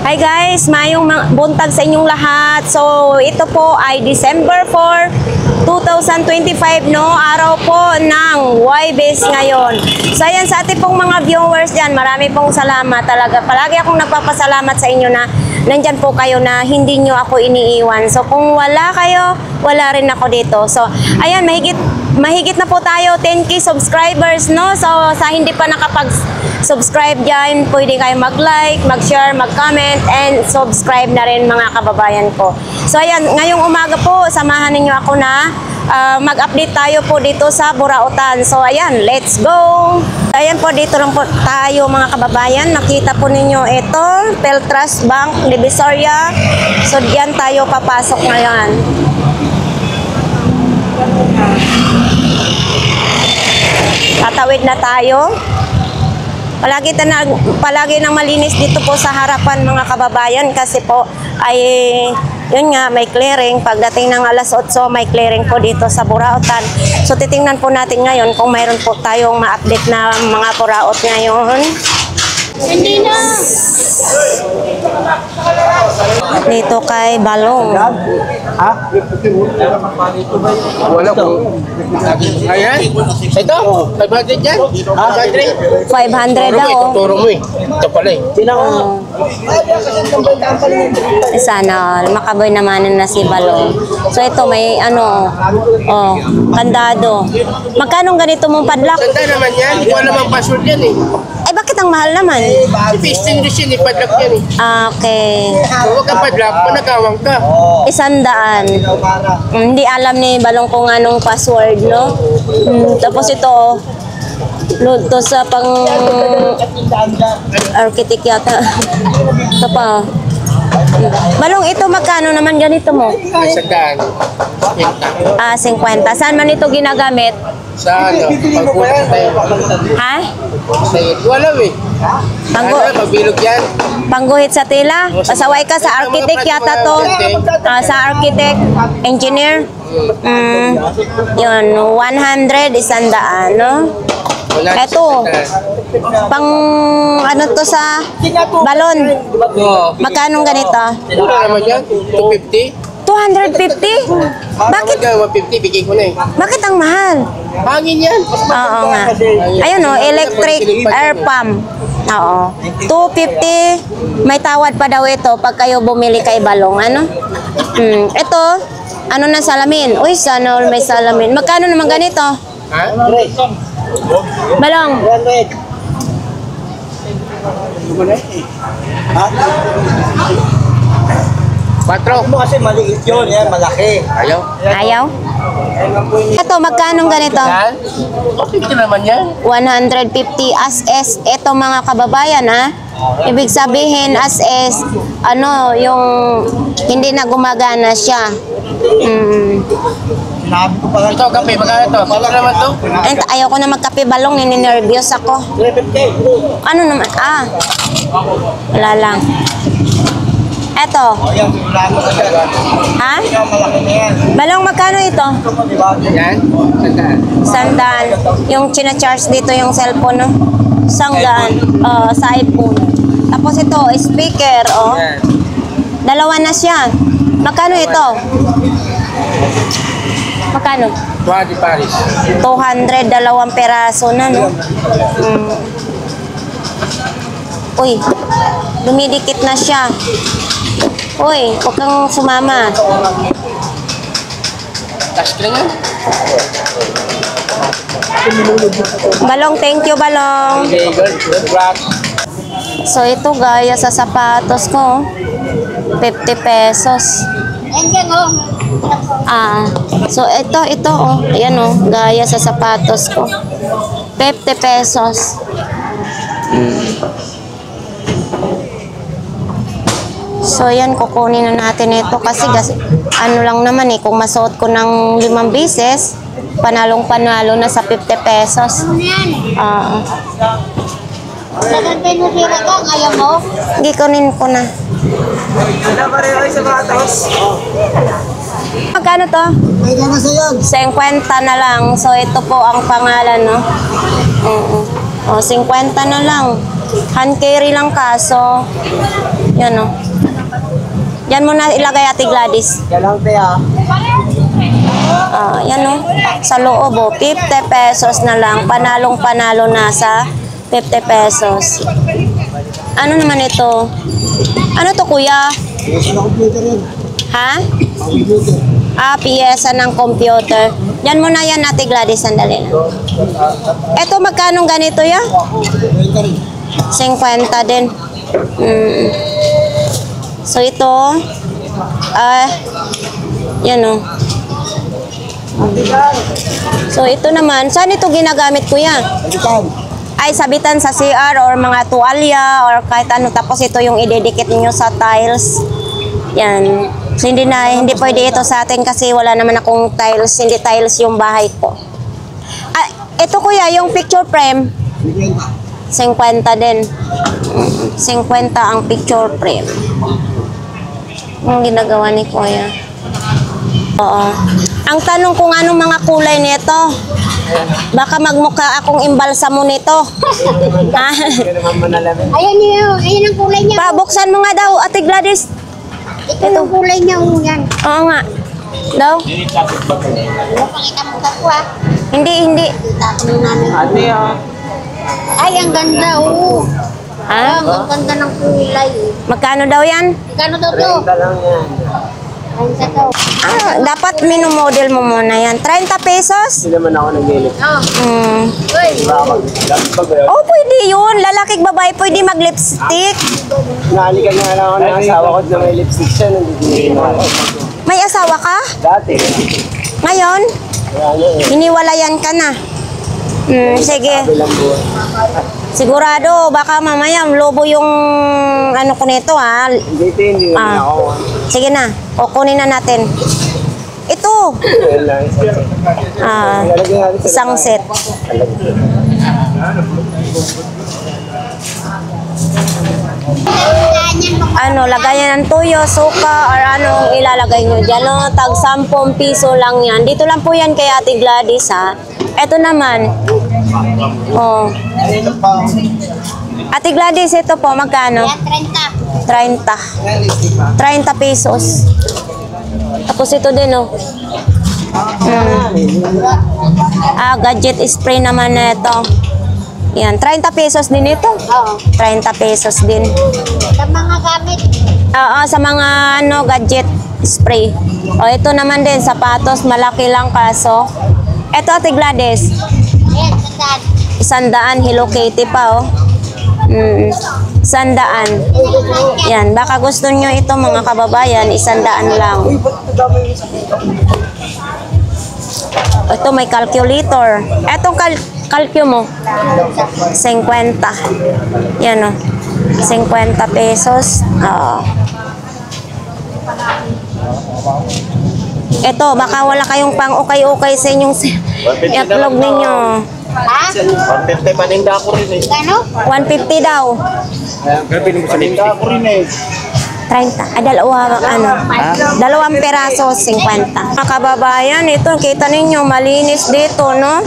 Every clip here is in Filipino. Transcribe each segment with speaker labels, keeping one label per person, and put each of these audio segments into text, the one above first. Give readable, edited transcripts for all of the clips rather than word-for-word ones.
Speaker 1: Hi guys, mayong buntag sa inyong lahat. So, ito po ay December 4, 2025, no? Araw po ng Huwebes ngayon. So, ayan sa ating pong mga viewers dyan, marami pong salamat talaga. Palagi akong nagpapasalamat sa inyo na nandyan po kayo na hindi nyo ako iniiwan. So, kung wala kayo, wala rin ako dito. So, ayan, mahigit na po tayo 10k subscribers, no? So, sa hindi pa nakapag-subscribe dyan, pwede kayo mag-like, mag-share, mag-comment, and subscribe na rin mga kababayan ko. So, ayan, ngayong umaga po, samahan ninyo ako na mag-update tayo po dito sa Burautan. So, ayan, let's go! Ayan po, dito lang po tayo mga kababayan. Nakita po ninyo ito, Peltras Bank, Divisoria. So, diyan tayo papasok ngayon. Tatawid na tayo. Palagi nang malinis dito po sa harapan mga kababayan kasi po ay yun nga may clearing. Pagdating ng alas 8 may clearing po dito sa Burautan. So titingnan po natin ngayon kung mayroon po tayong ma-update na mga Buraot ngayon. Hindi na. Dito kay Balong.
Speaker 2: Ha? Wala po. Ayan? Ito? 500 yan? Ha?
Speaker 1: 500 daw.
Speaker 2: Turo mo eh. Ito pala eh.
Speaker 1: Sana makaboy naman na si Balong. So ito may kandado. Magkano ganito mong padlock?
Speaker 2: Sanda naman yan. Hindi ko alam ang password yan eh.
Speaker 1: Ay bakit ang mahal naman?
Speaker 2: Si Pisting Lucien eh. Padlock yan eh.
Speaker 1: Okay.
Speaker 2: Kung huwag kang padlock, panagawang ka.
Speaker 1: 100. Hindi alam ni Balong kung anong password, no? Tapos ito, load to sa pang architect yata. Ito pa. Balong, ito magkano naman ganito mo?
Speaker 2: Sandaan.
Speaker 1: 50. Saan man ito ginagamit?
Speaker 2: Sa ano? Pagkulang tayo.
Speaker 1: Ha?
Speaker 2: Sa wala eh. Magbilog yan.
Speaker 1: Pangguhit sa tela? Pasaway ka sa architect yata to? Sa architect, engineer? Yun, 100, 100, no? Eto, pang ano to sa balon? Magkano ganito?
Speaker 2: Wala naman yan. 250.
Speaker 1: 250? Bakit?
Speaker 2: 150, bigay ko na eh.
Speaker 1: Bakit ang mahal?
Speaker 2: Hangin yan.
Speaker 1: Oo nga. Ayun o, electric air pump. Oo. 250. May tawad pa daw ito pag kayo bumili kay Balong. Ano? Ito, ano na salamin? Uy, sana all may salamin. Magkano naman ganito?
Speaker 2: Ha?
Speaker 1: Balong.
Speaker 2: Ha? 4.
Speaker 3: Mo kasi maliit yun, yan, malaki.
Speaker 2: Ayaw.
Speaker 1: Ayaw? Ito, magkano ganito?
Speaker 2: Yan? Okay naman yan.
Speaker 1: 150 as is. Ito mga kababayan, ha? Ibig sabihin as is, ano, yung hindi na gumagana siya.
Speaker 3: Sinabi ko pa
Speaker 2: Ito, kape, magkano ito? Pala naman ito?
Speaker 1: Ayaw ko na magkape Balong, nininervyos ako.
Speaker 3: 350.
Speaker 1: Ano naman? Wala lang. Eto.
Speaker 3: Ayan, sigurado ka dyan.
Speaker 1: Ha?
Speaker 3: Yan, malaki na yan.
Speaker 1: Balong, magkano ito?
Speaker 3: Ito mo, di ba?
Speaker 2: Yan? Sandaan.
Speaker 1: 100. Yung china-charge dito yung cellphone, no? 100. Sa iPhone. Tapos ito, speaker, oh.
Speaker 2: Yan.
Speaker 1: Dalawa na siya. Magkano ito? Magkano?
Speaker 2: 20 Paris.
Speaker 1: 200, dalawang peraso na, no? Uy, dumidikit na siya. Uy, huwag kang sumama.
Speaker 2: Touchscreen yan?
Speaker 1: Balong, thank you, Balong.
Speaker 2: Okay, good. Rock.
Speaker 1: So, ito gaya sa sapatos ko. 50 pesos. So, ito, oh. Ayan, oh. Gaya sa sapatos ko. 50 pesos. So, yan, kukunin na natin ito kasi ano lang naman eh, kung masuot ko ng 5 beses, panalong-panalo na sa 50 pesos.
Speaker 4: Dagan pa yung hira ka, ayaw mo?
Speaker 1: Hindi, kunin ko na. Magkano to?
Speaker 3: May gana sa yan.
Speaker 1: 50 na lang. So, ito po ang pangalan, no? O, 50 na lang. Hand carry lang kaso. Yan o. Yan mo na ilagay Ate Gladys.
Speaker 3: Yan lang kaya.
Speaker 1: Yan o. Sa loob o. 50 pesos na lang. Panalong panalo na sa 50 pesos. Ano naman ito? Ano to kuya?
Speaker 3: Yes, na computer yun.
Speaker 1: Ha?
Speaker 3: Computer.
Speaker 1: Piyesa ng computer. Yan mo na yan Ate Gladys. Sandali na. Ito magkano ganito ya? 50 din. So ito, yan o. So ito naman, saan ito ginagamit kuya? Ay sabitan sa CR or mga tuwalya or kahit ano. Tapos ito yung idedikit niyo sa tiles. Yan. So hindi pwede ito sa atin kasi wala naman akong tiles. Hindi tiles yung bahay ko. Ito kuya, yung picture frame. 50 din. 50 ang picture frame. Ang ginagawa ni kuya. Oo. Ang tanong kung anong mga kulay nito. Baka magmukha akong imbalsamo nito. Ha?
Speaker 4: Ayan yun. Ayan ang kulay niya.
Speaker 1: Pabuksan mo nga daw, Ate Gladys.
Speaker 4: Ito yung kulay niya. Yan.
Speaker 1: Oo nga. Daw?
Speaker 4: Pakita mo ka ko ah.
Speaker 1: Hindi.
Speaker 4: Tapos na namin.
Speaker 3: Ano yan?
Speaker 4: Ay, ang ganda oh.
Speaker 1: Ha?
Speaker 4: Ang ganda ng kulay.
Speaker 1: Magkano daw yan?
Speaker 4: Kano daw to?
Speaker 3: lang yan.
Speaker 4: Ang sa to.
Speaker 1: Dapat minomodel mo muna yan. 30 pesos?
Speaker 3: Hindi naman ako nag-elip.
Speaker 4: Oh. Uy.
Speaker 1: Oh, pwede yun. Lalaki babae pwede mag-lipstick.
Speaker 3: Nahalikan nga lang ako ng asawa ko na may lipstick siya. Nandito na ako.
Speaker 1: May asawa ka?
Speaker 3: Dati.
Speaker 1: Ngayon? Hiniwalayan ka na. Sige.
Speaker 3: Bilang buwan.
Speaker 1: Sigurado, baka mamaya lobo yung ano ko nito ha.
Speaker 3: Hindi naman ako.
Speaker 1: Sige na, o kunin na natin. Ito,
Speaker 3: Yan lang. Lalagyan natin sa
Speaker 1: isang set. Ano, lagayan ng tuyo, suka, or anong ilalagay nyo dyan. No? Tag 10 piso lang yan. Dito lang po yan kay Ate Gladys ha. Ito naman. Oh. Ate Gladys, ito po, magkano?
Speaker 4: Yan, 30.
Speaker 1: 30 pesos. Tapos ito din, oh. Gadget spray naman na ito. Yan, 30 pesos din ito.
Speaker 4: Oo.
Speaker 1: 30 pesos din.
Speaker 4: Sa mga gamit.
Speaker 1: Oo, sa mga ano, gadget spray. O, ito naman din, sapatos, malaki lang kaso. Ito, Ate Gladys,
Speaker 4: Ayan,
Speaker 1: 100,
Speaker 4: sandaan.
Speaker 1: Hello Kitty pa, oh. 100. Yan, baka gusto nyo ito mga kababayan, 100 lang. Ito may calculator. Etong calcu mo, 50. Yan o, 50 pesos. Ito, baka wala kayong pang ukay-ukay sa inyong i-upload ninyo.
Speaker 4: Ha?
Speaker 3: 150 paninda ko rin eh.
Speaker 4: Kano?
Speaker 1: 150 daw.
Speaker 3: Paninda ko rin eh.
Speaker 1: 30. Dalawang peraso, 50. Mga kababayan, ito, kita ninyo, malinis dito, no?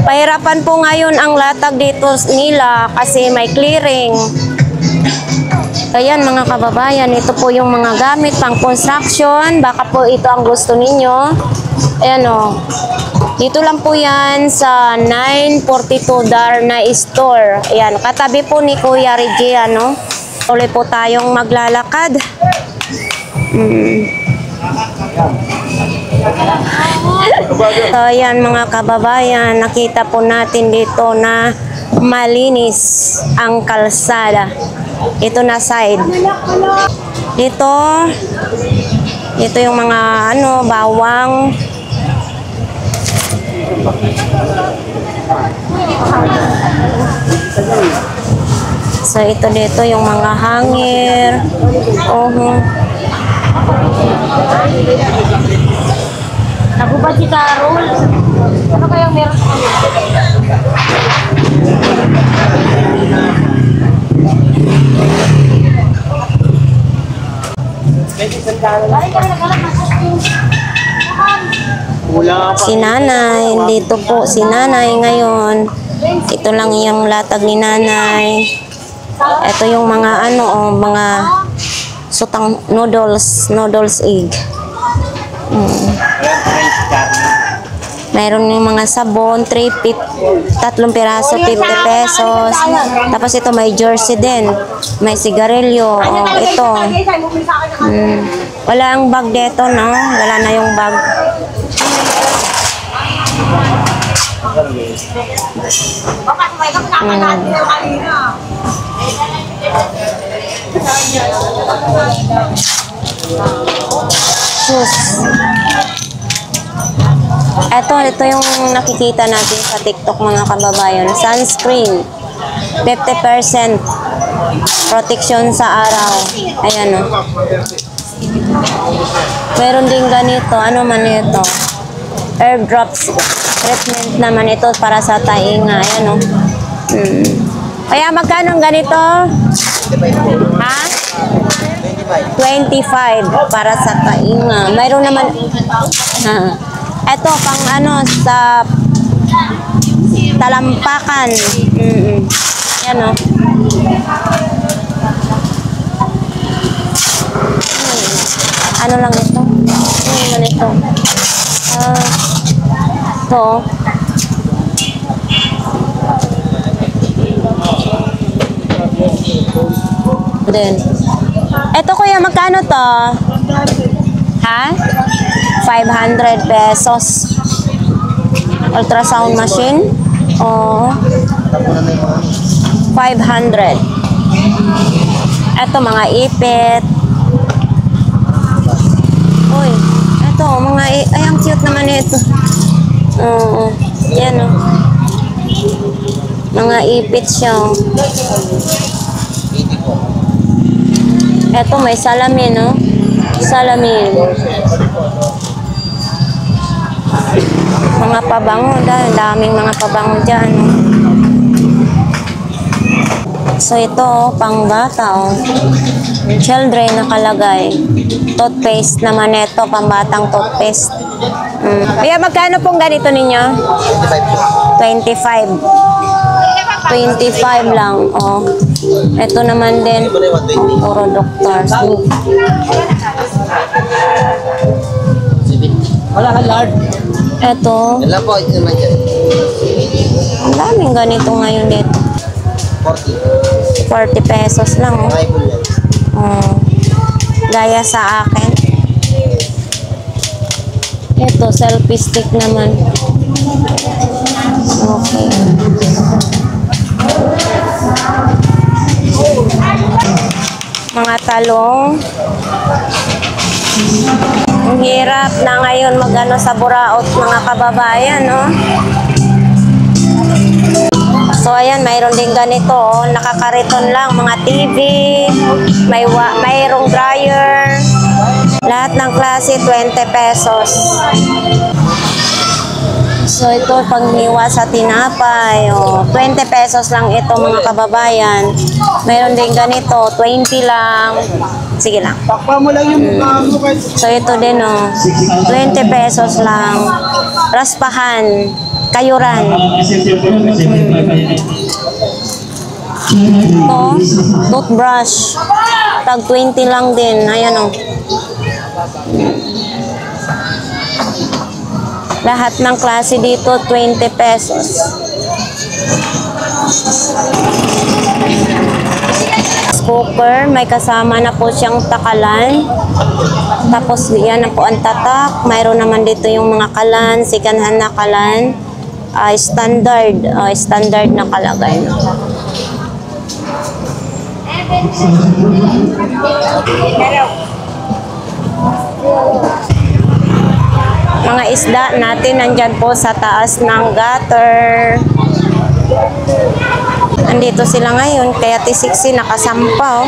Speaker 1: Pahirapan po ngayon ang latag dito nila kasi may clearing. Ayan mga kababayan, ito po yung mga gamit pang construction. Baka po ito ang gusto ninyo. Ayan o. Dito lang po yan sa 942 Darna Store. Ayan, katabi po ni Kuya Reggie, ano? Tuloy po tayong maglalakad. So, ayan mga kababayan, nakita po natin dito na malinis ang kalsada. Ito na side. Ito yung mga ano, bawang. So ito dito yung mga hangir. Ako ba si Carol? Ano kayang meron sa si nanay, dito po si nanay ngayon. Ito lang yung latag ni nanay. Ito yung mga ano, mga Sutang noodles egg. Mayroon yung mga sabon, 3 piraso, 50 pesos. Tapos ito may jersey din. May sigarilyo. Oh, ito. Wala ang bag dito, no? Wala na yung bag. Shoes. Ito yung nakikita natin sa TikTok mga kababayan. Sunscreen. 50% protection sa araw. Ayan o. Meron din ganito. Ano man ito? Airdrops treatment naman ito para sa tainga. Ayan o. Kaya magkano ganito? Ha? 25 para sa tainga. Mayroon naman ito pang ano sa talampakan. Yan o. Ano lang ito? Ano man ito? Ito. Then, ito kuya, magkano to? Ha? 500 pesos. Ultrasound machine? Oo. 500. Ito, mga ipit. Uy, ito, mga ay, ang cute naman ito. Oo. Yan o. Mga ipit siya. Ito, may salamin, no? Salamin. Mga pabango, daming mga pabango dyan. So ito, pang bata, oh. Children nakalagay. Toothpaste naman ito, pambatang toothpaste. Kaya magkano pong ganito ninyo? 25. 25 lang, oh. Ito naman din, oh, puro doctors.
Speaker 2: Wala ka, Lord.
Speaker 1: Ito.
Speaker 3: Wala po, ito naman dyan.
Speaker 1: Ang daming ganito ngayon dito. 40 pesos lang, oh. Gaya sa akin. Ito, selfie stick naman. Okay. Mga talong. Ang hirap na ngayon magano sa buraot mga kababayan, no? So ayan, mayroon din ganito, oh. Nakakariton lang, mga TV, mayroong dryer. Lahat ng klase 20 pesos. So ito panghiwa sa tinapay, oh. 20 pesos lang ito mga kababayan. Mayroon din ganito, 20 lang. Sige lang.
Speaker 2: Takpa mo lang yung mukha mo.
Speaker 1: So ito din, oh. 20 pesos lang. Raspahan, kayuran. Ito, toothbrush. Tag 20 lang din. Ayan, oh. Lahat ng klase dito, 20 pesos. Cooker, may kasama na po siyang takalan. Tapos yan na po ang tatak. Mayroon naman dito yung mga kalan, sikanhan na kalan. Standard na kalagay. Mga isda natin nandyan po sa taas ng gutter. Andito sila ngayon, kaya T60 nakasampaw.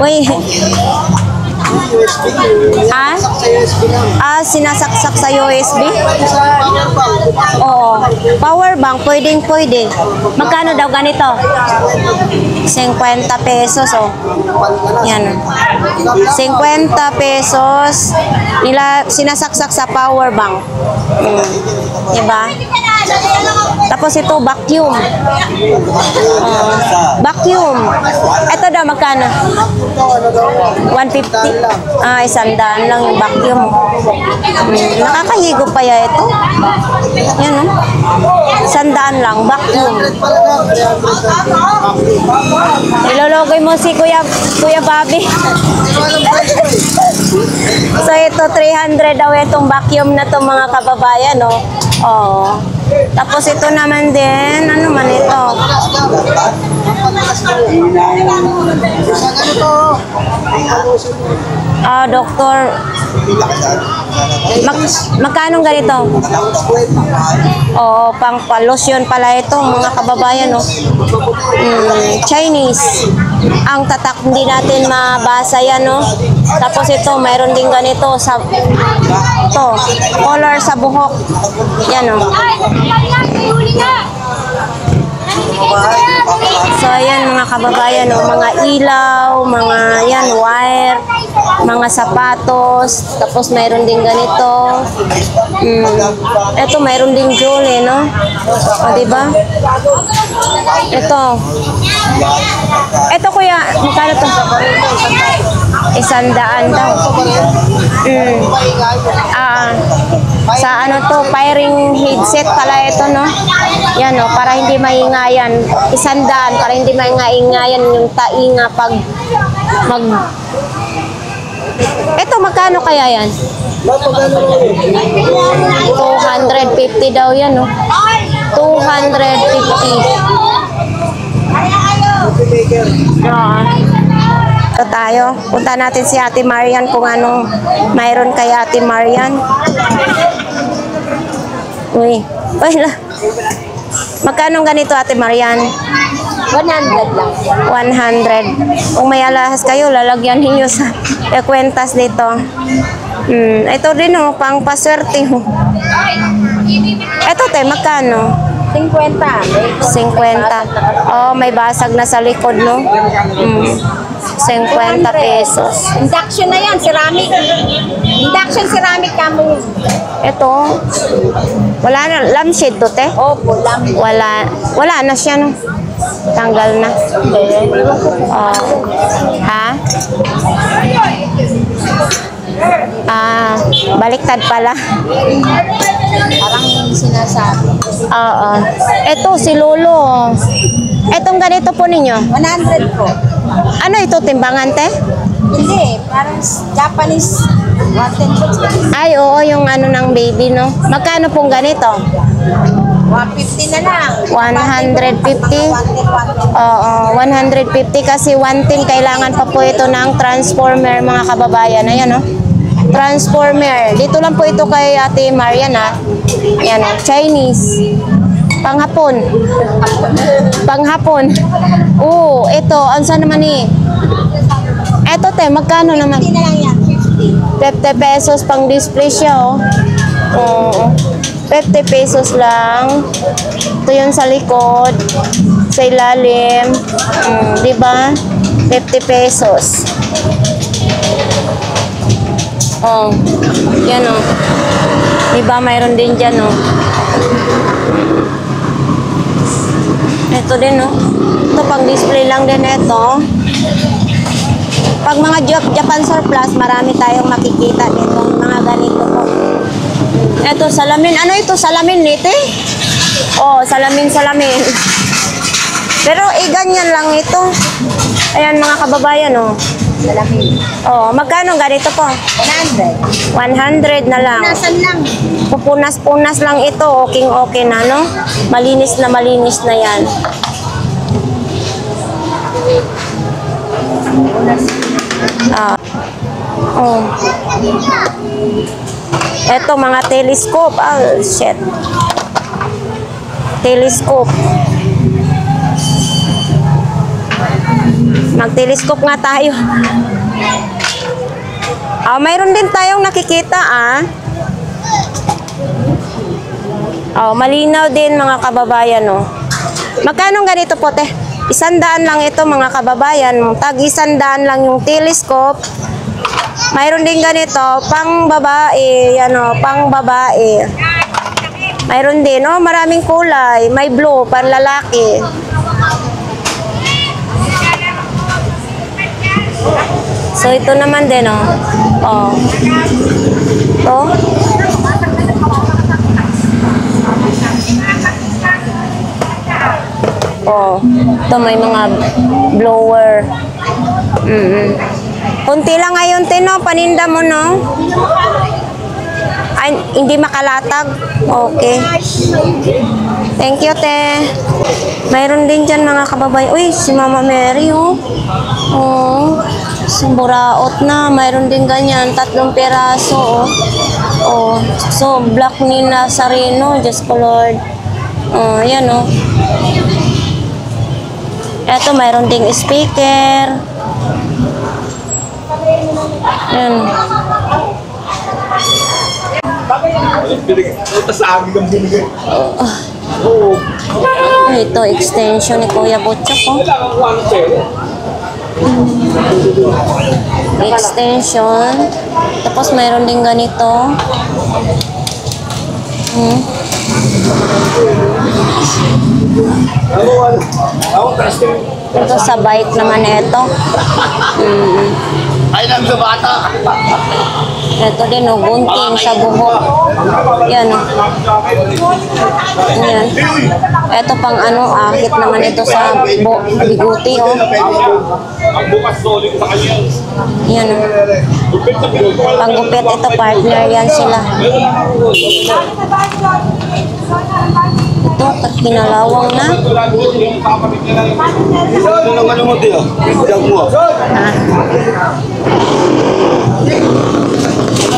Speaker 1: Uy. Sinasaksak sa USB? Oo. Power bank, pwede. Magkano daw ganito? 50 pesos, oh. Yan. 50 pesos. Sinasaksak sa power bank. Diba? Tapos ito, vacuum. Vacuum. Ito daw, magkano? 150? Ah, 100 lang yung vacuum. Nakakahigo pa ya ito. Yan, no? 100 lang, vacuum. Ilologoy mo si Kuya Bobby. So ito 300 daw itong vacuum na to mga kababayan, no? Oh. Tapos ito naman din, ano man ito? Doktor. Magkano ganito? Oo, pang lotion pala ito, mga kababayan, no? Chinese. Ang tatak hindi natin mabasa yan, no? Tapos ito, mayroon din ganito sa ito, color sa buhok. Yan, no? So, ayan mga kababayan, no? Mga ilaw, mga yan, wire, mga sapatos, tapos mayroon din ganito. Ito, mayroon din jewelry, no? O, diba? Ito kuya, magkano to? 100 daw. Sa ano to, firing headset pala ito, no? Yan, no? Para hindi maingayan. 100 para hindi maingayan yung tainga pag Ito, magkano kaya yan? 250 daw yan, no? 250. Ito tayo. Punta natin si Ate Marian kung anong mayroon kay Ate Marian. Uy. Magkano ganito, Ate Marian?
Speaker 4: 100 lang.
Speaker 1: 100. Kung may alahas kayo, lalagyan ninyo sa kwentas dito. Ito din, oh, pang paswerte. Ito, te, magkano?
Speaker 4: 50.
Speaker 1: 50. Oh, may basag na sa likod, no? 50 pesos.
Speaker 4: Induction na yan, ceramic. Induction ceramic kamo.
Speaker 1: Ito, wala na, lampshade to, te?
Speaker 4: Opo, lamp.
Speaker 1: Wala na siya, no? Tanggal na. Oh. Ha? Baliktad pala.
Speaker 4: Parang sinasabi.
Speaker 1: Oo. Ito, si Lolo. Etong ganito po ninyo.
Speaker 4: 100 po.
Speaker 1: Ano ito, timbangan, te?
Speaker 4: Hindi, parang Japanese rotten books.
Speaker 1: Ay, oo, yung ano ng baby, no? Magkano pong ganito?
Speaker 4: 150 na lang.
Speaker 1: 150? Oo, 150 kasi 110 kailangan pa po ito ng transformer, mga kababayan. Ayan, no? Transformer. Dito lang po ito kay Ate Marian, ha? Ayan, no? Chinese. Panghapon. Panghapon. Oo, ito. Ang saan naman eh? Eto, te, magkano naman?
Speaker 4: 50 na lang yan, 50.
Speaker 1: 50 pesos pang display siya, oh. Oo. 50 pesos lang. Ito yun sa likod. Sa ilalim. Diba? 50 pesos. Oh. Yan, oh. Diba? Mayroon din dyan, oh. Ito din, oh. Ito pang display lang din ito. Pag mga Japan surplus, marami tayong makikita dito. Mga ganito po. Ito, salamin. Ano ito? Salamin, nite? Oh, salamin. Pero, ganyan lang ito. Ayan, mga kababayan, oh.
Speaker 4: Salamin.
Speaker 1: Oh, magkano ganito po?
Speaker 4: 100.
Speaker 1: 100 na lang.
Speaker 4: Nasan lang?
Speaker 1: Pupunas-punas lang ito. Okay na, no? Malinis na yan. Oh. Ito, mga telescope. Shit. Telescope. Mag-telescope nga tayo. Mayroon din tayong nakikita, malinaw din, mga kababayan, oh. Magkano ganito po, te? 100 lang ito, mga kababayan. Tag 100 lang yung telescope. Mayroon din ganito, pang babae. Yan, oh, pang babae. Mayroon din, oh, maraming kulay. May blue, panlalaki. So, ito naman din, oh. Oh. Ito. Oh. Ito, may mga blower. Kunti lang ngayon, Tino. Paninda mo, no? Ay, hindi makalatag. Okay. Thank you, te. Mayroon din dyan mga kababayan. Uy, si Mama Mary, oh. Oh, buraot na. Mayroon din ganyan. 3 peraso, oh. Oh, so, black ni Nazareno. Diyos ko, Lord. Oh, yan, oh. Eto, mayroon ding speaker. Yan. Ito, extension ni Kuya Butchok, oh. Extension. Tapos mayroon din ganito. Ito sa bike naman ito.
Speaker 2: Ay, lang sa bata.
Speaker 1: Ito din, oh, gunting sa buhok. Yan, oh. Yan. Ito pang ano, ahit naman ito sa biguti, oh. Yan, oh. Panggupit ito, partner yan sila. Ito, pinalawang na.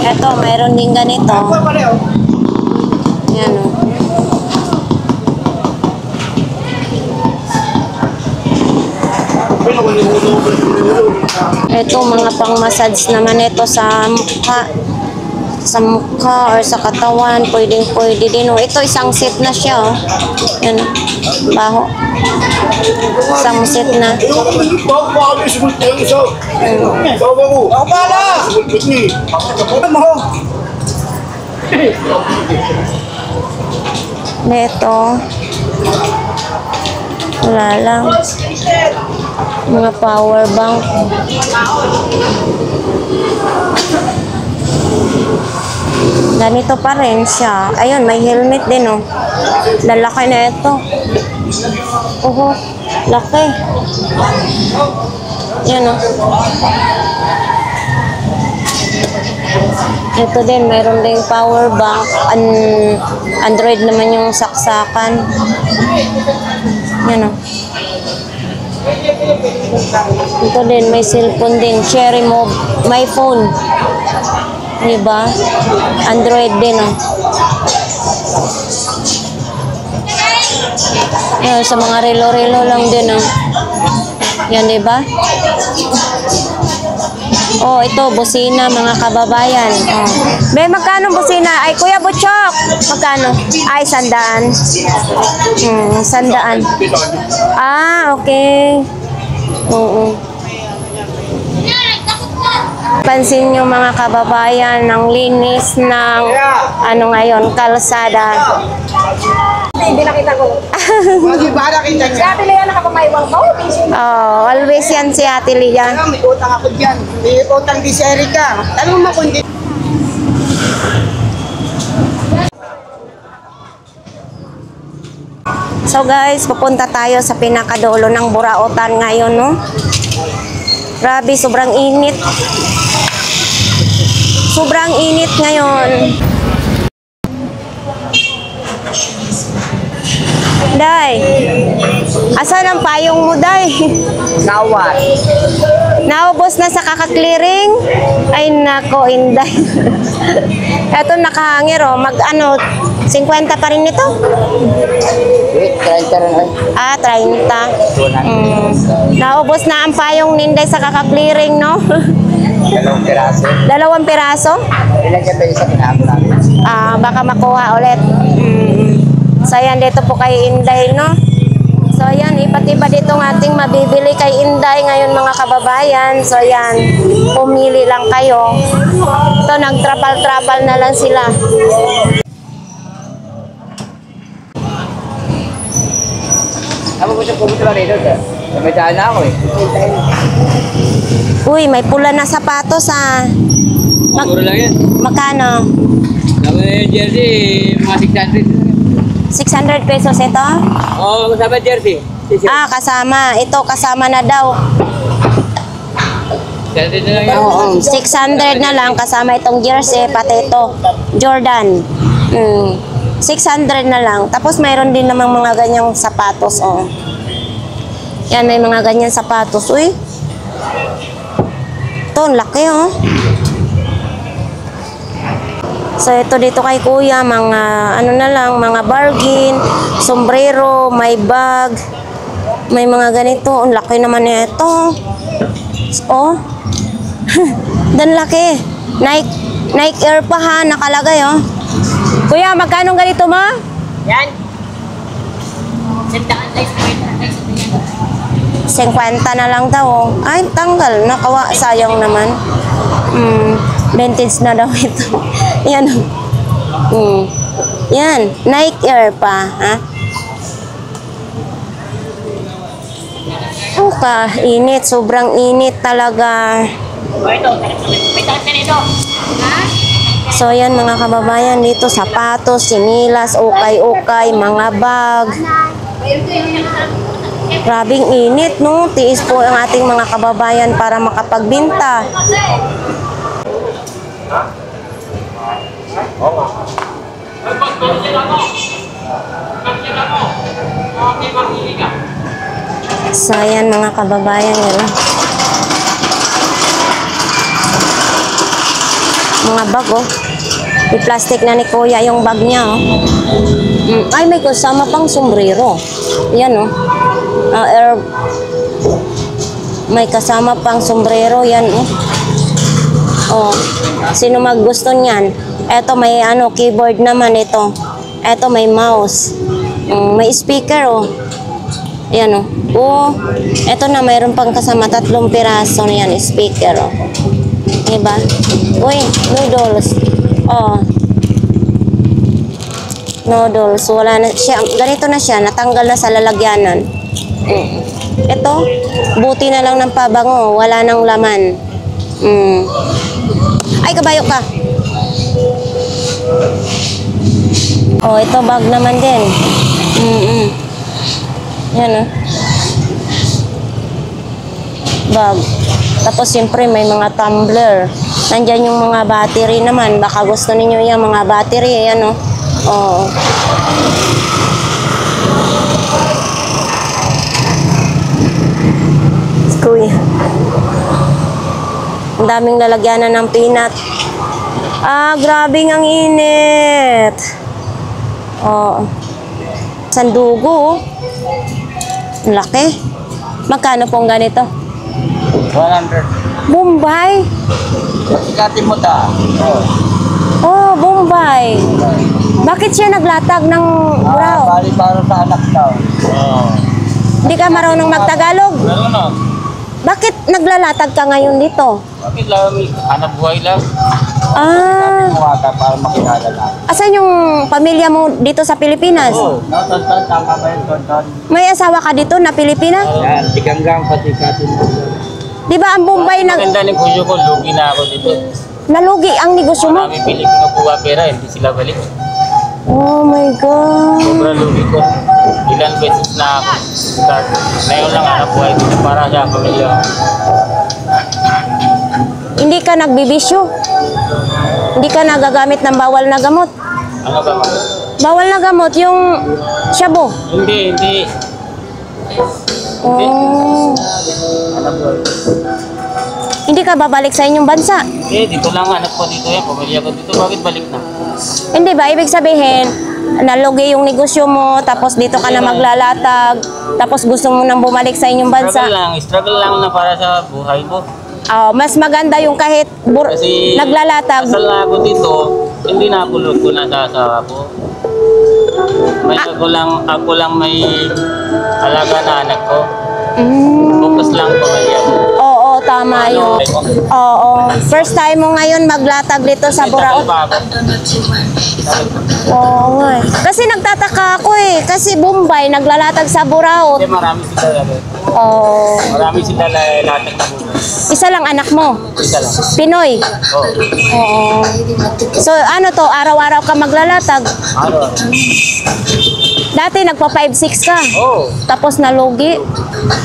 Speaker 1: Ito, mayroon din ganito. Yan, oh. Ito, mga pang-massage naman ito sa mukha. Sa mukha or sa katawan, pwede din, oh. Ito, isang set na siya, oh. Yan, baho. Isang set na. Ito. Wala lang. Mga power bank. Ganito pa rin siya. Ayun, may helmet din, oh. Lalaki na ito. Oho, laki. Yan, oh. Ito din, mayroon ding power bank. Android naman yung saksakan. Yan, oh. Ito din, may cellphone din. Cherry Move. My phone. Diba? Android din, oh. Ayan, sa mga relo-relo lang din, oh. Yan, diba? Oh, ito, busina, mga kababayan. Oh. Be, magkano busina? Ay, Kuya Butchok! Magkano? Ay, 100. 100. Ah, okay. Oo. Pansin nyo mga kababayan ng linis ng ano ngayon, kalsada.
Speaker 4: Hindi nakita ko. Si Ate Lea nakapamayawang ko.
Speaker 1: Oh, always yan si Ate Lia.
Speaker 3: May utang ako dyan. May utang di si Erika. Tanong mo kung di.
Speaker 1: So guys, pupunta tayo sa pinakadulo ng Burautan ngayon, no? Grabe, sobrang init. Sobrang init ngayon. Day, asan ang payong mo, Day?
Speaker 3: Nawat.
Speaker 1: Naubos na sa kakaklearing? Ay, nako, Inday. Eto, nakahangir, oh. Mag-ano, 50 pa rin ito?
Speaker 3: 30 rin.
Speaker 1: Ah, 30. Naubos na ang payong ninday sa kakaklearing, no?
Speaker 3: 2 piraso.
Speaker 1: 2 piraso?
Speaker 3: Ilan ka tayo sa pinahap namin?
Speaker 1: Ah, baka makuha ulit. So, yan, dito po kay Inday, no? So, yan, iba't iba dito ng ating mabibili kay Inday ngayon, mga kababayan. So, yan, pumili lang kayo. Ito, nag-trapal-trapal na lang sila.
Speaker 2: Ako po siya pumunta lang rito. May daan na ako eh.
Speaker 1: Uy, may pula na sapatos ah.
Speaker 2: Mura lang yan.
Speaker 1: Magkano?
Speaker 2: Sabi jersey, mga 600.
Speaker 1: 600 pesos ito?
Speaker 2: Oo, sabi jersey.
Speaker 1: Ah, kasama. Ito, kasama na daw.
Speaker 2: Jersey na lang yan.
Speaker 1: Oo, 600 na lang kasama itong jersey, pati ito, Jordan. 600 na lang. Tapos mayroon din namang mga ganyang sapatos, oh. Yan, may mga ganyang sapatos. Uy. Ito, ang laki, oh. So, ito dito kay kuya, mga, ano na lang, mga bargain, sombrero, may bag, may mga ganito. Ang laki naman nito. Oh. Dan laki. Nike Air pa ha, nakalagay oh. Kuya, magkano ganito mo?
Speaker 4: Yan.
Speaker 1: 50 na lang daw oh. Ay, tanggal. Nakawa, sayang naman. Vintage na daw ito. Yan oh. Yan, Nike Air pa ha. Oh, init. Sobrang init talaga. So, yan mga kababayan dito. Sapatos, sinilas, ukay-ukay, mga bag. Grabing init, no? Tiis po ang ating mga kababayan para makapagbinta. So, ayan mga kababayan nila. Mga bag, oh. I-plastic na ni kuya yung bag niya, oh. Ay, may kasama pang sombrero. Yan, oh. May kasama pang sombrero, yan, oh. Oh. Sino maggusto niyan? Eto, may ano, keyboard naman ito. Eto, may mouse. May speaker, oh. Yan o. Oh, eto na, mayroon pang kasama 3 piraso na yan, speaker o. Diba? Uy, noodles. Oh. Noodles. Wala na siya. Ganito na siya. Natanggal na sa lalagyanan. Ito, buti na lang ng pabango. Wala nang laman. Ay, kabayo ka. Oh, ito bag naman din. Yan o. Bag. Tapos siyempre may mga tumbler. Nandyan yung mga battery naman. Baka gusto ninyo yung mga battery. Yan o. Oo. Kuya. Ang daming lalagyanan ng peanut. Ah, grabing ang init. Oo. Sandugo. Ang laki. Magkano pong ganito?
Speaker 2: 100.
Speaker 1: Bombay.
Speaker 2: Ikatin mo ta.
Speaker 1: Oh, Bombay. Bakit siya naglatag ng brow?
Speaker 2: Bali para sa anak daw.
Speaker 1: Hindi ka marunong magtagalog?
Speaker 2: Marunong.
Speaker 1: Bakit naglalatag ka ngayon dito?
Speaker 2: Bakit lang? Anak buhay lang.
Speaker 1: Ah,
Speaker 2: Mukha para makilala na.
Speaker 1: asan yung pamilya mo dito sa Pilipinas?
Speaker 2: Oo. Tonton, tama ba yun, Tonton?
Speaker 1: May asawa ka dito na Pilipina?
Speaker 2: Yan, tiganggang pati katin mo.
Speaker 1: Di ba ang Bombay
Speaker 2: Maganda ni Kuya ko, lugi na ako dito.
Speaker 1: nalugi ang negosyo mo?
Speaker 2: Marami Pilipino kuha pera, hindi sila balik.
Speaker 1: Oh my God.
Speaker 2: Sobrang lugi ko. Ilan beses na ako start. Ngayon lang anak buhay dito para sa pamilya.
Speaker 1: Hindi ka nagbibisyo? Hindi ka nagagamit ng bawal na gamot?
Speaker 2: Ano ba?
Speaker 1: Bawal na gamot, yung shabu.
Speaker 2: Hindi.
Speaker 1: Oh.
Speaker 2: Anak buhay.
Speaker 1: Hindi ka babalik sa inyong bansa?
Speaker 2: Dito lang anak ko dito yan. Pamilya ko dito. Bakit balik na?
Speaker 1: Hindi ba? Ibig sabihin, nalugi yung negosyo mo, tapos dito ka na maglalatag, tapos gusto mo nang bumalik sa inyong bansa.
Speaker 2: Struggle lang na para sa buhay ko.
Speaker 1: Oh, mas maganda yung kahit
Speaker 2: Kasi
Speaker 1: naglalatag.
Speaker 2: kasal na ako dito, hindi na ako luto na sa asawa ko. May ako lang may alaga na anak ko. Focus lang pamilya ko.
Speaker 1: Oo, tama yun. Oo. First time mo ngayon maglatag dito sa Buraot. Oo nga eh. Kasi nagtataka ako eh. Kasi Bombay naglalatag sa Buraot.
Speaker 2: Kasi marami sila.
Speaker 1: Oo.
Speaker 2: Marami sila latag na buhay.
Speaker 1: Isa lang anak mo?
Speaker 2: Isa lang.
Speaker 1: Pinoy?
Speaker 2: Oo.
Speaker 1: Oo. So ano to, araw-araw ka maglalatag?
Speaker 2: Ano?
Speaker 1: Dati nagpa 5-6 ka.
Speaker 2: Oo.
Speaker 1: Tapos nalugi.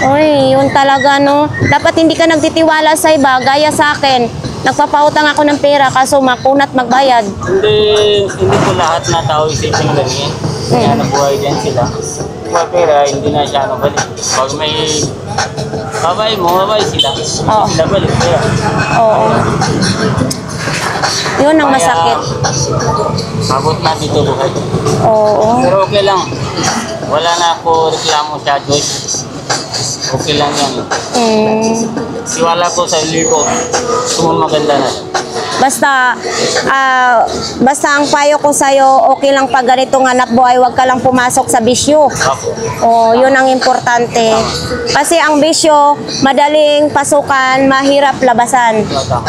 Speaker 1: Uy, yun talaga no. Dapat hindi ka nagtitiwala sa iba, gaya sa akin. Nagpapautang ako ng pera kaso makunat magbayad.
Speaker 2: Hindi po lahat na tao isipin ganyan. Kaya nabuhay din sila. Kung pera, hindi na siya balik. Pag may babay sila.
Speaker 1: Oo.
Speaker 2: Sila balik. Kaya,
Speaker 1: Oo. Yun ang masakit.
Speaker 2: abot na dito buhay.
Speaker 1: Oo.
Speaker 2: Pero okay lang. Wala na ako reklamo sa Diyos. Okay lang yan. Siwala ko sa libo. Maganda na.
Speaker 1: Basta ang payo ko sa'yo, okay lang pag ganitong hanap buhay, huwag ka lang pumasok sa bisyo.
Speaker 2: Ako.
Speaker 1: Oh, yun ang importante. Kasi ang bisyo, madaling pasukan, mahirap labasan.
Speaker 2: Tama.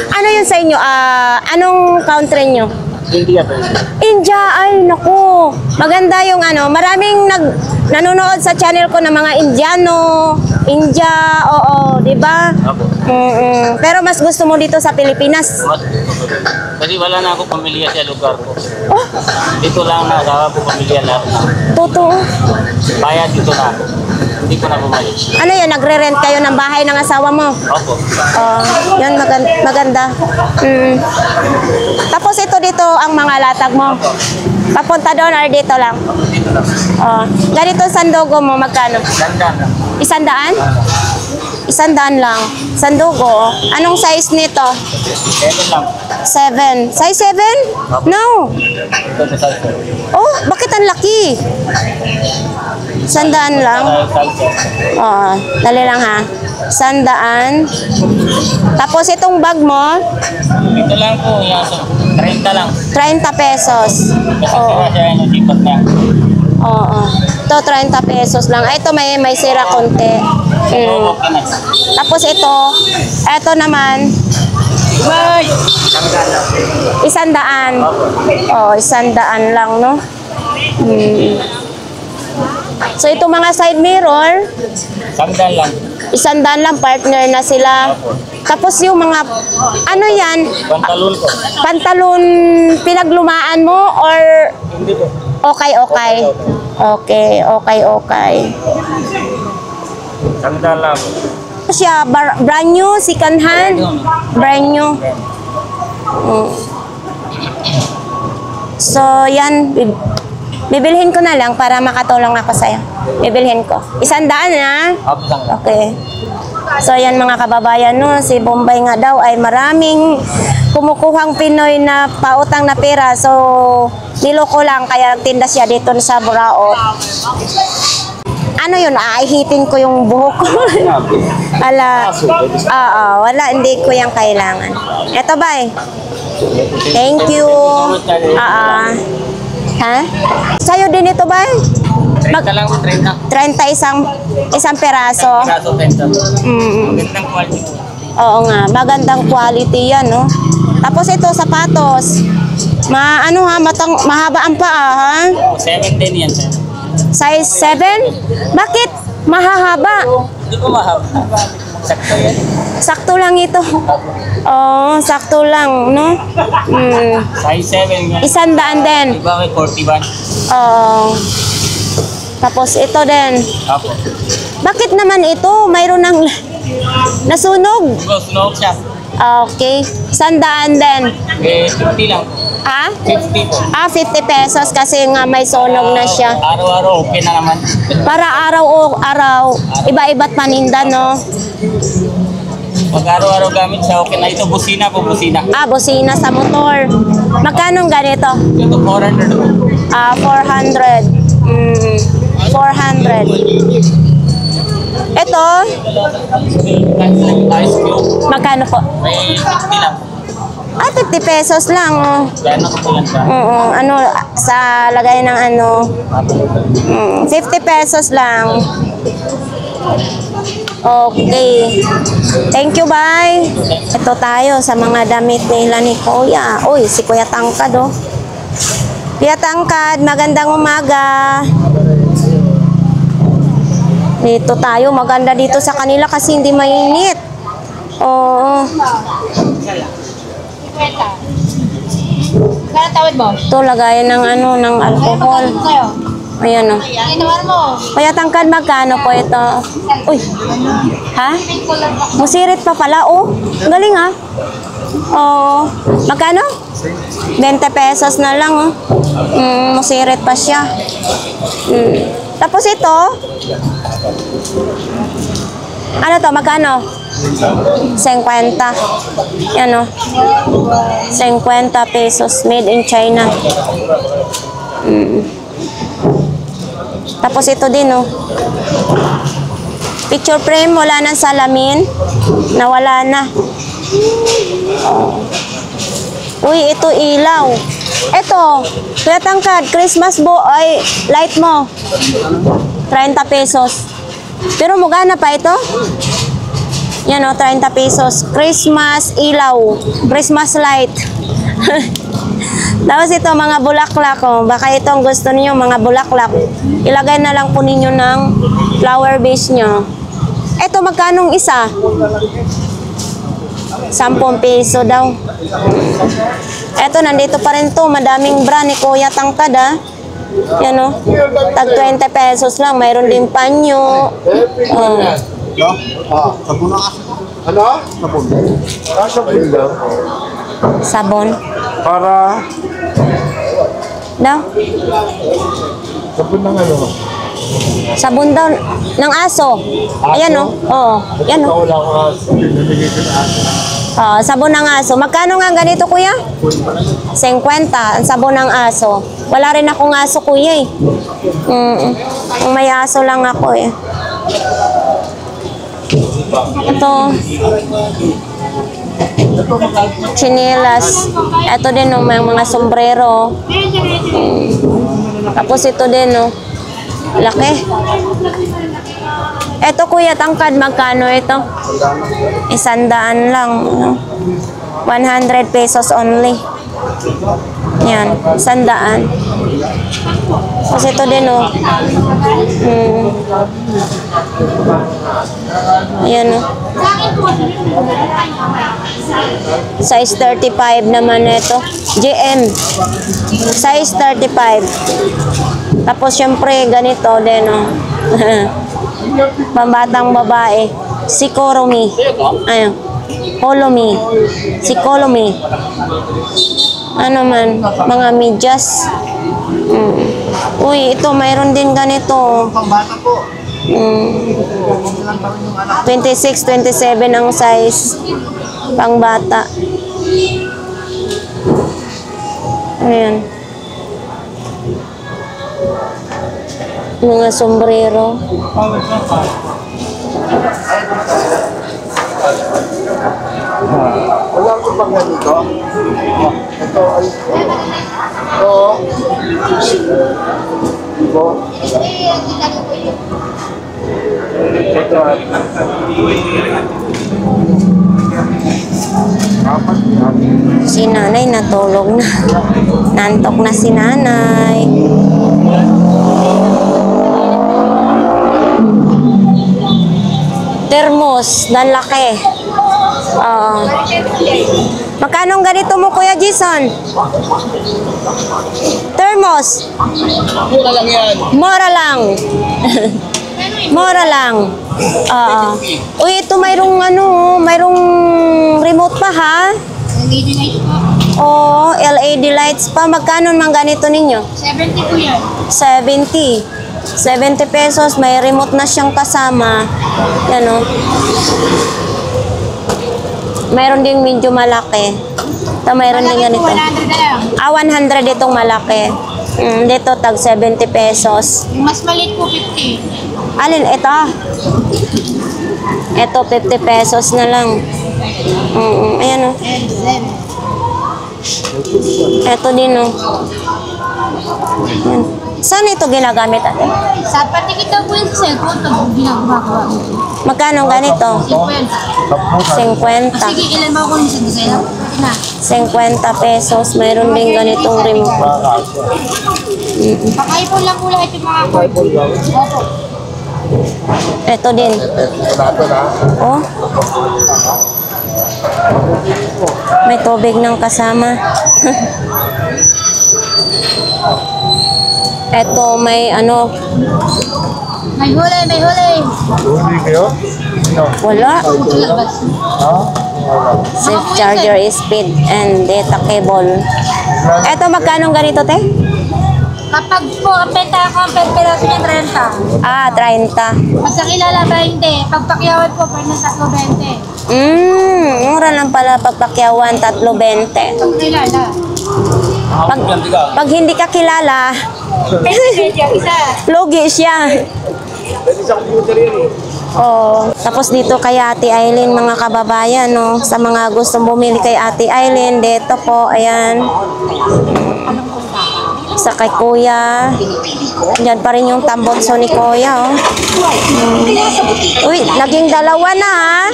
Speaker 1: Ano yun sa inyo? Anong country nyo?
Speaker 2: Hindi ako.
Speaker 1: India, ay naku. Maganda yung maraming nanonood sa channel ko ng mga Indiano, India, oo, di ba?
Speaker 2: Ako.
Speaker 1: Pero mas gusto mo dito sa Pilipinas.
Speaker 2: Kasi wala na ako pamilya sa lugar ko.
Speaker 1: Oh,
Speaker 2: Dito lang na sa ako pamilya lahat na.
Speaker 1: totoo.
Speaker 2: Bayad dito na ako. Hindi ko na bumalik.
Speaker 1: Ano yun, nagre-rent kayo ng bahay ng asawa mo?
Speaker 2: Opo.
Speaker 1: Oh, yun, maganda. Tapos dito ang mga latag mo. Papunta doon or dito lang?
Speaker 2: Dito lang.
Speaker 1: Oh, ganito sandogo mo, magkano?
Speaker 2: Ganda na.
Speaker 1: 100? 100 lang. Sandugo. Anong size nito?
Speaker 2: Ito lang.
Speaker 1: 7. Size 7? No.
Speaker 2: Ito sa salsa.
Speaker 1: Oh, bakit ang laki? 100 lang.
Speaker 2: Salsa.
Speaker 1: Oo, dali lang ha. 100. Tapos itong bag mo,
Speaker 2: Ito lang po. Yan. 30 lang.
Speaker 1: 30 pesos.
Speaker 2: Kasi
Speaker 1: Oo.
Speaker 2: sira siya yung sipat niya.
Speaker 1: Oo. Ito 30 pesos lang. Ay, ito may sira konti.
Speaker 2: Okay na.
Speaker 1: Tapos ito naman,
Speaker 2: Bye!
Speaker 1: 100. Oh, 100 lang, no? So, itong mga side mirror,
Speaker 2: Sandal lang.
Speaker 1: 100 lang, partner na sila. Tapos yung mga, ano yan,
Speaker 2: Pantalon ko.
Speaker 1: pantalon pinaglumaan mo or
Speaker 2: Hindi po.
Speaker 1: okay? Okay.
Speaker 2: Sandal lang.
Speaker 1: Siya, brand new, second hand, brand new. So, yan, bibilhin ko na lang para makatulong ako sa'yo. Bibilhin ko. 100 na.
Speaker 2: Apo sandal.
Speaker 1: Okay. So, yan mga kababayan, no? Si Bombay nga daw ay maraming kumukuhang Pinoy na pautang na pera. So, niloko lang kaya nagtinda siya dito sa Buraot. Ano yun? Aihitin ko yung buhok ko. Ala. Wala. Hindi ko yung kailangan. Eto, bye. Thank you. Ha? Sa'yo din ito, bye?
Speaker 2: 30 lang po, 30.
Speaker 1: 30 isang peraso.
Speaker 2: Kaso 30. Magandang quality.
Speaker 1: Oo nga, magandang quality yan, no? Tapos ito, sapatos. Mahaba ang paa, ha?
Speaker 2: 7 din yan, sir.
Speaker 1: Size 7? Bakit mahahaba?
Speaker 2: Hindi ko mahaba. Sakto yan.
Speaker 1: Sakto lang ito. Oo, sakto lang, no?
Speaker 2: Size 7 yan.
Speaker 1: 100 din.
Speaker 2: Iba may 41.
Speaker 1: Oo. Tapos ito din.
Speaker 2: Apo.
Speaker 1: Bakit naman ito? Mayroon ng nasunog.
Speaker 2: Snow siya.
Speaker 1: Okay. 100 din.
Speaker 2: Eh, 50 lang.
Speaker 1: Ah?
Speaker 2: 50 po.
Speaker 1: 50 pesos kasi nga may sunog na siya.
Speaker 2: Araw-araw okay na naman.
Speaker 1: Para araw-araw, iba-iba't paninda, no?
Speaker 2: Pag araw-araw gamit siya, okay na. Ito, busina po, busina.
Speaker 1: Busina sa motor. Magkano ganito?
Speaker 2: Ito, 400 po.
Speaker 1: 400. 400. Ito,
Speaker 2: Ice cube.
Speaker 1: magkano po?
Speaker 2: May 50 lang.
Speaker 1: 50 pesos lang, oh.
Speaker 2: Gano'n ko po yan sa...
Speaker 1: Sa lagay ng 50 pesos lang. Okay. Thank you, bye. Ito tayo sa mga damit nila ni Kuya. Uy, si Kuya Tangkad, oh. Kuya Tangkad, magandang umaga. Dito tayo, maganda dito sa kanila kasi hindi mainit. Oo.
Speaker 4: Kaya tawad mo?
Speaker 1: Ito, lagayan ng ano, ng alcohol.
Speaker 4: Sa'yo.
Speaker 1: Ayan, oh.
Speaker 4: Ginawan mo.
Speaker 1: Kuya Tangkad, magkano po ito? Uy, ha? Musirit pa pala, oh. Galing, ha? Oo. Magkano? 20 pesos na lang, oh. Musirit pa siya. Tapos ito, ano to, magkano? 50. Yan, oh. 50 pesos, made in China. Tapos ito din, oh. Picture frame, wala nang salamin. Nawala na. Oh. Uy, ito ilaw. Ito, Kuya Tangkad, Christmas ay light mo. 30 pesos. Pero mugana pa ito? Yan, oh, 30 pesos. Christmas ilaw. Christmas light. Tapos ito, mga bulaklak, oh. Baka itong gusto niyo mga bulaklak. Ilagay na lang po ninyo ng flower base nyo. Ito, magkanong isa? 10 peso daw. Ito, nandito pa rin to. Madaming brand ni Kuya Tangkad, ha. Yan, oh. Tag 20 pesos lang. Mayroon din panyo. Oh.
Speaker 3: Sabon na kasi. Ano? Sabon. Sabon lang.
Speaker 1: Sabon.
Speaker 3: Para
Speaker 1: Daw?
Speaker 3: sabon ng ano?
Speaker 1: Sabon daw ng aso. Ayan, oh. Oo. Yan, oh.
Speaker 3: Wala ko pinamigay ko na aso.
Speaker 1: Sabon ng aso. Magkano nga ganito, Kuya? 50. Ang sabon ng aso. Wala rin akong aso, Kuya, eh. Kung may aso lang ako, eh. Ito. Chinelas. Ito din, oh, may mga sombrero. Tapos ito din, oh. Laki. Ito, Kuya Tangkad, magkano ito? 100 lang. 100 pesos only. Yan, 100. Tapos ito din, oh. Ayan, oh. Size 35 naman ito. GM. Size 35. Tapos, syempre, ganito din, oh. Pambatang babae. Si Koromi. Ayun. Kolomi. Si Kolomi. Ano man, mga medyas. Uy, ito, mayroon din ganito.
Speaker 3: Pambata po.
Speaker 1: 26, 27 ang size. Pangbata. Ayan. Mga sombrero.
Speaker 3: Wala ko pang ganito. Ito ay... Oo. Diba? Ito ay...
Speaker 1: Si nanay natulog na. Nantok na si nanay. Termos, na laki. Magkano ganito mo, Kuya Jason? Termos.
Speaker 3: Mura lang yan.
Speaker 1: Mura lang. Mura lang. Uy, ito mayroong ano, mayroong remote pa, ha?
Speaker 4: LED lights po.
Speaker 1: Oh, LED lights pa. Magkano man ganito ninyo?
Speaker 4: 70 po yan.
Speaker 1: 70. 70 pesos. May remote na siyang kasama. Yan, oh. Mayroon din medyo malaki. Ito, mayroon din ganito.
Speaker 4: 100 na lang.
Speaker 1: 100 itong malaki. Dito, tag 70 pesos.
Speaker 4: Yung mas maliit po 50.
Speaker 1: Alin? Ito. Ito, 50 pesos na lang. Ayan, oh. Ito din, oh. Ayan. Saan ito ginagamit ate?
Speaker 4: Sa patikit daw po yung cellphone, pag ginagawa ko.
Speaker 1: Magkano ganito? 50.
Speaker 4: 50. Sige, ilan ba kung sa design? Na.
Speaker 1: 50 pesos. Mayroon din ganitong remote.
Speaker 4: Pakaipon lang po lahat yung mga cardboard. Opo.
Speaker 1: Ito din. Oh. May tubig ng kasama. Ito may ano,
Speaker 4: May huli, may huli.
Speaker 1: wala.
Speaker 4: Labas.
Speaker 1: Safe charger, speed, and data cable. Ito magkano ganito te?
Speaker 4: Kapag po, ang benta ko, ang peraso niya 30.
Speaker 1: Ah, 30.
Speaker 4: Pag sa kilala ba hindi, pag pakyawan po, pwede ng 320.
Speaker 1: Mura lang pala pagpakyawan, 3.20.
Speaker 4: Pag kilala.
Speaker 1: Pag hindi ka kilala,
Speaker 4: Isa.
Speaker 1: lugi siya. Oh, tapos dito kay Ate Aileen, mga kababayan, no, sa mga gustong bumili kay Ate Aileen, dito po, ayan. Sa kay Kuya. Yan pa rin yung tambonso ni Kuya, oh. Uy, naging dalawa na, ha?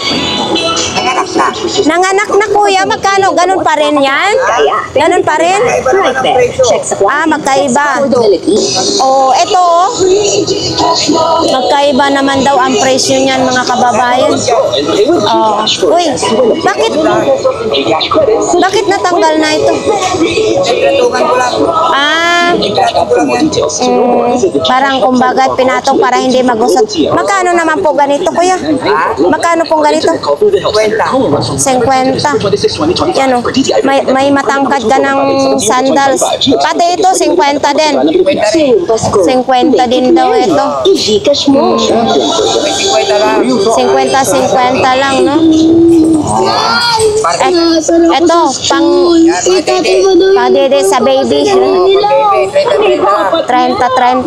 Speaker 1: Nanganak na, Kuya. Magkano? Ganun pa rin yan? Ganun pa rin? Ah, magkaiba. Oh, ito, oh. Magkaiba naman daw ang presyo niyan, mga kababayan. Oh. Uy, bakit natanggal na ito? Parang kumbaga pinatong para hindi magusot. Magkano naman po ganito, Kuya? Magkano po ganito? 50. Yan, oh. May matangkad ka ng sandals. Pati ito, 50 din. 50 din daw ito. 50 lang, no? Ito, pang padede sa baby. 30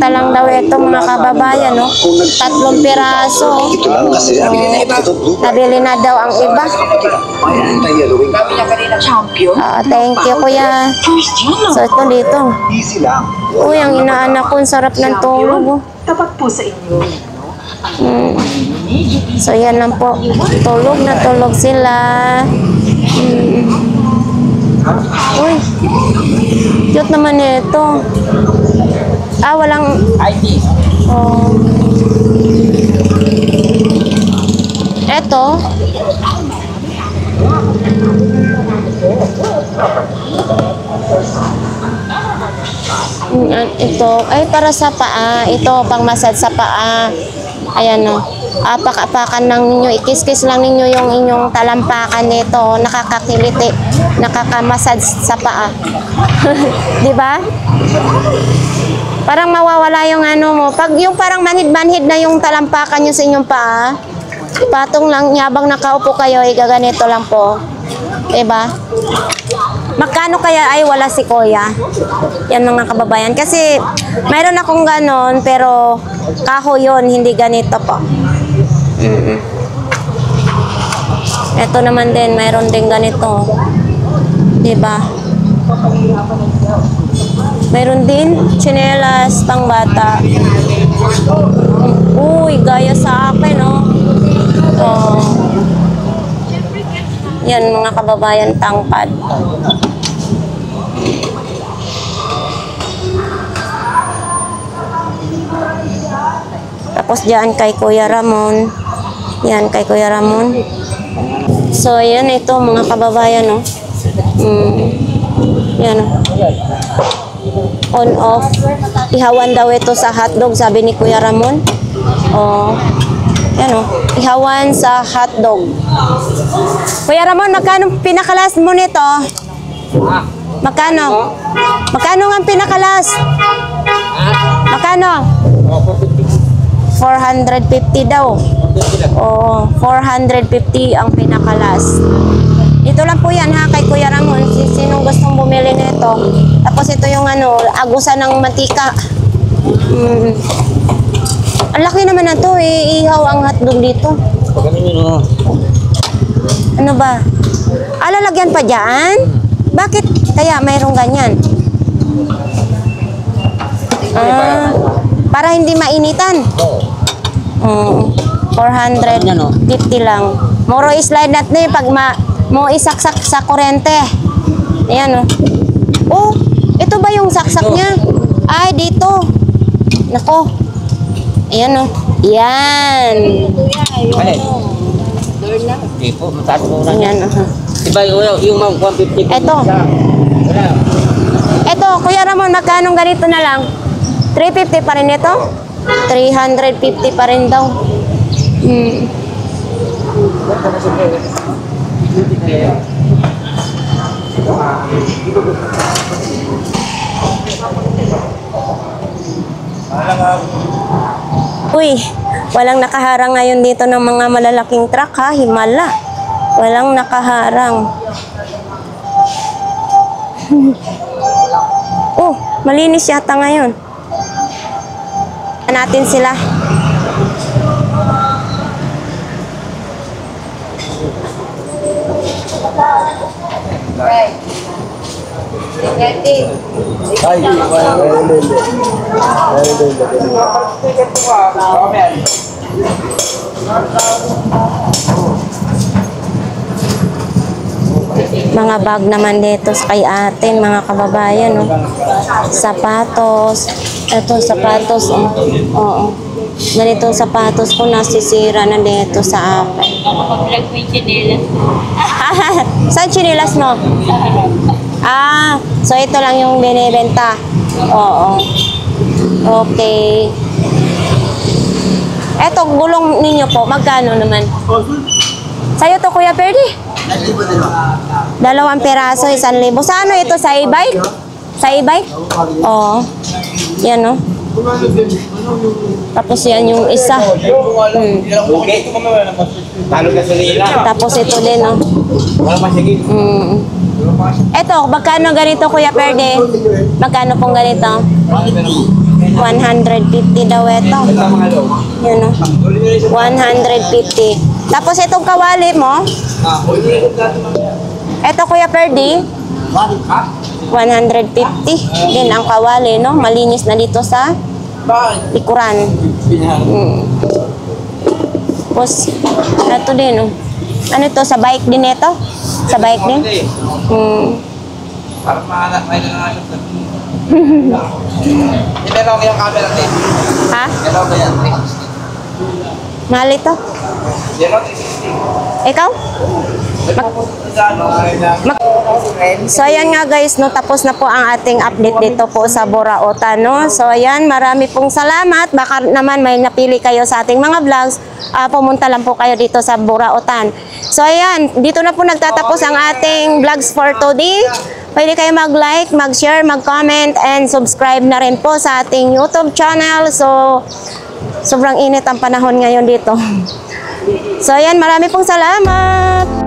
Speaker 1: lang daw ito, mga kababayan, no? 3 piraso. Nabili na daw ang iba. Thank you, Kuya. So, ito dito. Uy, ang inaanak ko, ang sarap ng tulog, oh.
Speaker 5: Tapat po sa inyo.
Speaker 1: So, yan lang po. Tulog na tulog sila. Uy, cute naman ito. Ah, walang... Oh. Eto. Ito, ay para sa paa. Ito, pang massage sa paa. Ayan, o. Apak-apakan lang ninyo. Ikis-kis lang ninyo yung inyong talampakan nito. Nakakakiliti. Nakakamassage sa paa. Di ba? Parang mawawala yung ano mo. Pag yung parang manhid-manhid na yung talampakan nyo sa inyong paa, patong lang, habang nakaupo kayo, gaganito lang po. Diba? Magkano kaya ay wala si Kuya? Yan, mga kababayan. Kasi mayroon akong ganon, pero kaho yun, hindi ganito po. Ito naman din, mayroon din ganito. Diba? Mayroon din tsinelas pang bata. Uy, gaya sa akin, oh. Oh. Yan, mga kababayan, tangpad. Tapos dyan kay Kuya Ramon. Yan, kay Kuya Ramon. So, yan, ito, mga kababayan, oh. Yan, oh. On, off. Ihawan daw ito sa hotdog, sabi ni Kuya Ramon. Oh. Yan, oh. Ihawan sa hotdog. Kuya Ramon, magkano pinakalas mo nito? Magkano? Magkano nga pinakalas? Magkano? 450 daw. Oo, 450 ang pinakalas. Dito lang po yan, ha, kay Kuya Ramon. Sinong gustong bumili nito. Tapos ito yung ano, agusan ng mantika. Ang laki naman na to, eh. Ihaw ang hotdog dito. Ano ba? Lalagyan pa dyan? Bakit kaya mayroong ganyan? Ah, para hindi mainitan.
Speaker 2: Oo.
Speaker 1: 450 lang. Moro slide natin pag mo isaksak sa kurente. Ayan oh. Oh, ito ba yung saksak niya? Ay, dito. Nako. Ayan oh. Yan.
Speaker 2: Ano? Hindi po, mataas mo na.
Speaker 1: Ayan oh.
Speaker 2: Diba yung mga 150?
Speaker 1: Ito.
Speaker 2: Wala.
Speaker 1: Ito, Kuya Ramon, magkano ganito na lang? 350 pa rin ito? 350 pa rin daw. Hmm. Uy, walang nakaharang ngayon dito ng mga malalaking truck ha, himala. Walang nakaharang. Oh, malinis yata ngayon. Natin sila.
Speaker 3: Ay,
Speaker 1: Mga bag naman dito sa kay atin, mga kababayan, no? Sapatos. Ito, sapatos, oh. Oo. Ganitong sapatos ko nasisira na dito sa akin.
Speaker 5: Nakapag-vlog mo yung chinelas.
Speaker 1: Saan chinilas mo? Ah, so ito lang yung binibenta. Oo. Okay. Eto, gulong ninyo po, magkano naman? Sa'yo to, Kuya Perdi? 2 piraso, 1,000. Sa ano ito? Sa e-bike? Sa e-bike? Oo. Yan, no? Tapos yan yung isa.
Speaker 3: Talo gasolina.
Speaker 1: Tapos ito din, no?
Speaker 3: Wala masigit.
Speaker 1: Eto, magkano ganito, Kuya Perde? Magkano pong ganito? 150 daw ito. Yan, no? 150. Tapos itong kawali mo, eto, Kuya Perdi, 150 din ang kawali, no? Malinis na dito sa likuran. Tapos, ito din, no? Ano ito? Sa bike din ito? Sa bike din?
Speaker 3: Parang may nangyayos na. Meron ko yung camera din.
Speaker 1: Ha?
Speaker 3: Meron ko yan.
Speaker 1: Mahal ito?
Speaker 3: Meron 360.
Speaker 1: Ikaw? So ayan nga guys, no, tapos na po ang ating update dito po sa Burautan, no. So ayan, marami pong salamat. Baka naman may napili kayo sa ating mga vlogs, pumunta lang po kayo dito sa Burautan. So ayan, dito na po nagtatapos ang ating vlogs for today. Pwede kayo mag-like, mag-share, mag-comment, and subscribe na rin po sa ating YouTube channel. So sobrang init ang panahon ngayon dito. So ayan, marami pong salamat.